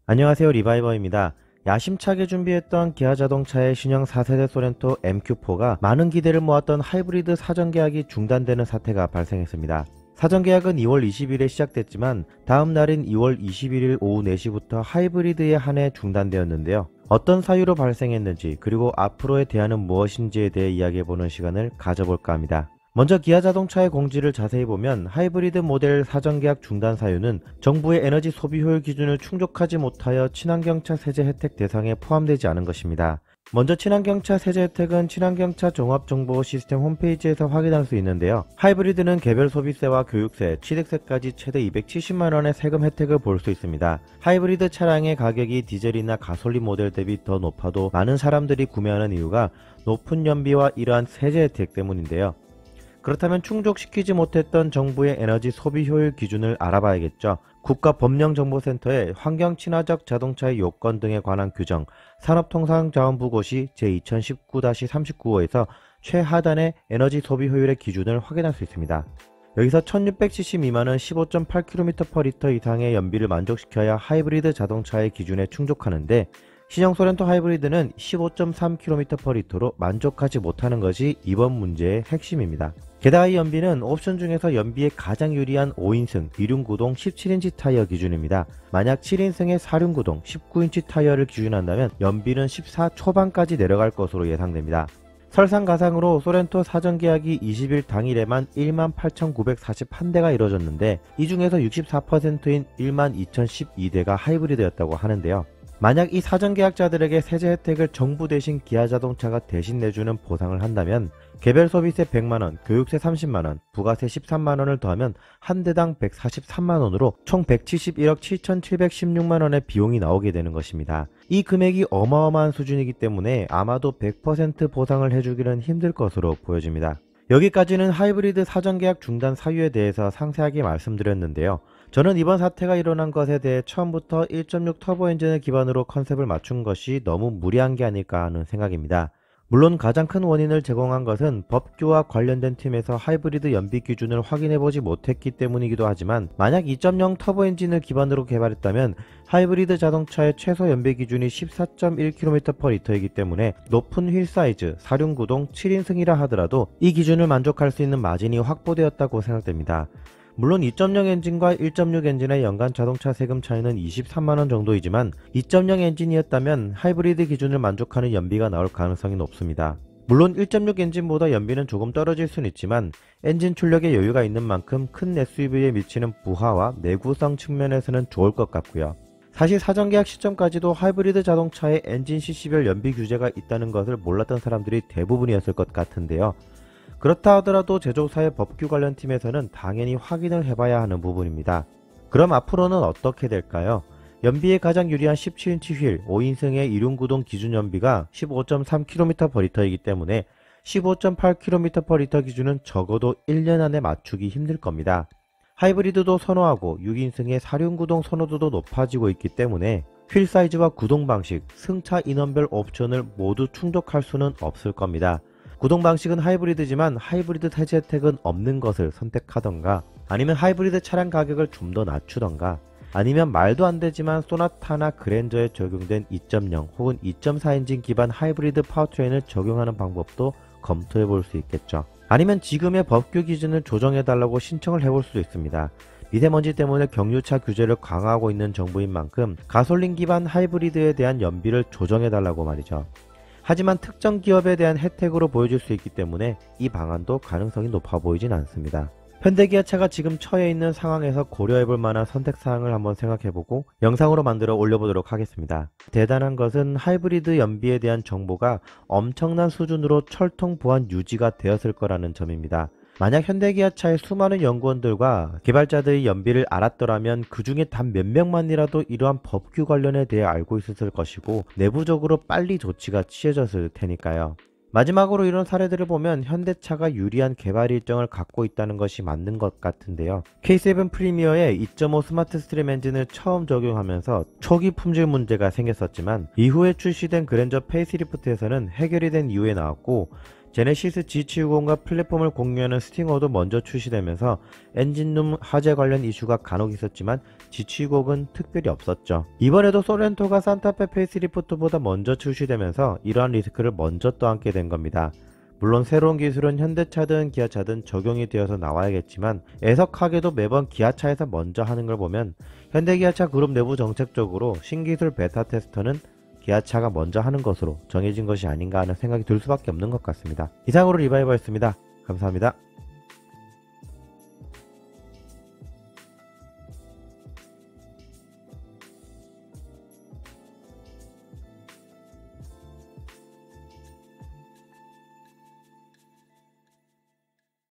안녕하세요, 리바이버입니다. 야심차게 준비했던 기아 자동차의 신형 4세대 소렌토 MQ4가 많은 기대를 모았던 하이브리드 사전 계약이 중단되는 사태가 발생했습니다. 사전 계약은 2월 20일에 시작됐지만 다음 날인 2월 21일 오후 4시부터 하이브리드에 한해 중단되었는데요. 어떤 사유로 발생했는지 그리고 앞으로의 대안은 무엇인지에 대해 이야기해보는 시간을 가져볼까 합니다. 먼저 기아 자동차의 공지를 자세히 보면 하이브리드 모델 사전 계약 중단 사유는 정부의 에너지 소비 효율 기준을 충족하지 못하여 친환경차 세제 혜택 대상에 포함되지 않은 것입니다. 먼저 친환경차 세제 혜택은 친환경차 종합정보 시스템 홈페이지에서 확인할 수 있는데요. 하이브리드는 개별 소비세와 교육세, 취득세까지 최대 270만원의 세금 혜택을 볼 수 있습니다. 하이브리드 차량의 가격이 디젤이나 가솔린 모델 대비 더 높아도 많은 사람들이 구매하는 이유가 높은 연비와 이러한 세제 혜택 때문인데요. 그렇다면 충족시키지 못했던 정부의 에너지 소비 효율 기준을 알아봐야겠죠. 국가법령정보센터의 환경친화적 자동차의 요건 등에 관한 규정 산업통상자원부고시 제2019-39호에서 최하단의 에너지 소비 효율의 기준을 확인할 수 있습니다. 여기서 1600cc 미만은 15.8km/L 이상의 연비를 만족시켜야 하이브리드 자동차의 기준에 충족하는데 신형 소렌토 하이브리드는 15.3km/L로 만족하지 못하는 것이 이번 문제의 핵심입니다. 게다가 이 연비는 옵션 중에서 연비에 가장 유리한 5인승 2륜구동 17인치 타이어 기준입니다. 만약 7인승의 4륜구동 19인치 타이어를 기준한다면 연비는 14 초반까지 내려갈 것으로 예상됩니다. 설상가상으로 소렌토 사전 계약이 20일 당일에만 18,941대가 이뤄졌는데 이 중에서 64%인 12,012대가 하이브리드였다고 하는데요. 만약 이 사전 계약자들에게 세제 혜택을 정부 대신 기아 자동차가 대신 내주는 보상을 한다면 개별 소비세 100만원, 교육세 30만원, 부가세 13만원을 더하면 한 대당 143만원으로 총 171억 7,716만원의 비용이 나오게 되는 것입니다. 이 금액이 어마어마한 수준이기 때문에 아마도 100% 보상을 해주기는 힘들 것으로 보여집니다. 여기까지는 하이브리드 사전 계약 중단 사유에 대해서 상세하게 말씀드렸는데요. 저는 이번 사태가 일어난 것에 대해 처음부터 1.6 터보 엔진을 기반으로 컨셉을 맞춘 것이 너무 무리한 게 아닐까 하는 생각입니다. 물론 가장 큰 원인을 제공한 것은 법규와 관련된 팀에서 하이브리드 연비 기준을 확인해보지 못했기 때문이기도 하지만 만약 2.0 터보 엔진을 기반으로 개발했다면 하이브리드 자동차의 최소 연비 기준이 14.1km/L이기 때문에 높은 휠 사이즈, 4륜구동 7인승이라 하더라도 이 기준을 만족할 수 있는 마진이 확보되었다고 생각됩니다. 물론 2.0 엔진과 1.6 엔진의 연간 자동차 세금 차이는 23만원 정도이지만 2.0 엔진이었다면 하이브리드 기준을 만족하는 연비가 나올 가능성이 높습니다. 물론 1.6 엔진보다 연비는 조금 떨어질 수는 있지만 엔진 출력에 여유가 있는 만큼 큰 SUV에 미치는 부하와 내구성 측면에서는 좋을 것 같고요. 사실 사전 계약 시점까지도 하이브리드 자동차에 엔진 cc별 연비 규제가 있다는 것을 몰랐던 사람들이 대부분이었을 것 같은데요. 그렇다 하더라도 제조사의 법규 관련 팀에서는 당연히 확인을 해봐야 하는 부분입니다. 그럼 앞으로는 어떻게 될까요? 연비에 가장 유리한 17인치 휠 5인승의 2륜구동 기준 연비가 15.3km/L이기 때문에 15.8km/L 기준은 적어도 1년 안에 맞추기 힘들 겁니다. 하이브리드도 선호하고 6인승의 4륜구동 선호도도 높아지고 있기 때문에 휠 사이즈와 구동 방식, 승차 인원별 옵션을 모두 충족할 수는 없을 겁니다. 구동 방식은 하이브리드지만 하이브리드 세제 혜택은 없는 것을 선택하던가 아니면 하이브리드 차량 가격을 좀 더 낮추던가 아니면 말도 안 되지만 소나타나 그랜저에 적용된 2.0 혹은 2.4 엔진 기반 하이브리드 파워트레인을 적용하는 방법도 검토해 볼 수 있겠죠. 아니면 지금의 법규 기준을 조정해 달라고 신청을 해볼 수도 있습니다. 미세먼지 때문에 경유차 규제를 강화하고 있는 정부인 만큼 가솔린 기반 하이브리드에 대한 연비를 조정해 달라고 말이죠. 하지만 특정 기업에 대한 혜택으로 보여질 수 있기 때문에 이 방안도 가능성이 높아 보이진 않습니다. 현대기아차가 지금 처해 있는 상황에서 고려해볼 만한 선택사항을 한번 생각해보고 영상으로 만들어 올려보도록 하겠습니다. 대단한 것은 하이브리드 연비에 대한 정보가 엄청난 수준으로 철통 보안 유지가 되었을 거라는 점입니다. 만약 현대기아차의 수많은 연구원들과 개발자들이 연비를 알았더라면 그 중에 단 몇 명만이라도 이러한 법규 관련에 대해 알고 있었을 것이고 내부적으로 빨리 조치가 취해졌을 테니까요. 마지막으로 이런 사례들을 보면 현대차가 유리한 개발 일정을 갖고 있다는 것이 맞는 것 같은데요. K7 프리미어에 2.5 스마트 스트림 엔진을 처음 적용하면서 초기 품질 문제가 생겼었지만 이후에 출시된 그랜저 페이스리프트에서는 해결이 된 이후에 나왔고 제네시스 G70과 플랫폼을 공유하는 스팅어도 먼저 출시되면서 엔진룸 화재 관련 이슈가 간혹 있었지만 지취곡은 특별히 없었죠. 이번에도 소렌토가 산타페 페이스리프트보다 먼저 출시되면서 이러한 리스크를 먼저 떠안게 된 겁니다. 물론 새로운 기술은 현대차든 기아차든 적용이 되어서 나와야겠지만 애석하게도 매번 기아차에서 먼저 하는 걸 보면 현대기아차 그룹 내부 정책적으로 신기술 베타 테스터는 기아차가 먼저 하는 것으로 정해진 것이 아닌가 하는 생각이 들 수밖에 없는 것 같습니다. 이상으로 리바이버였습니다. 감사합니다.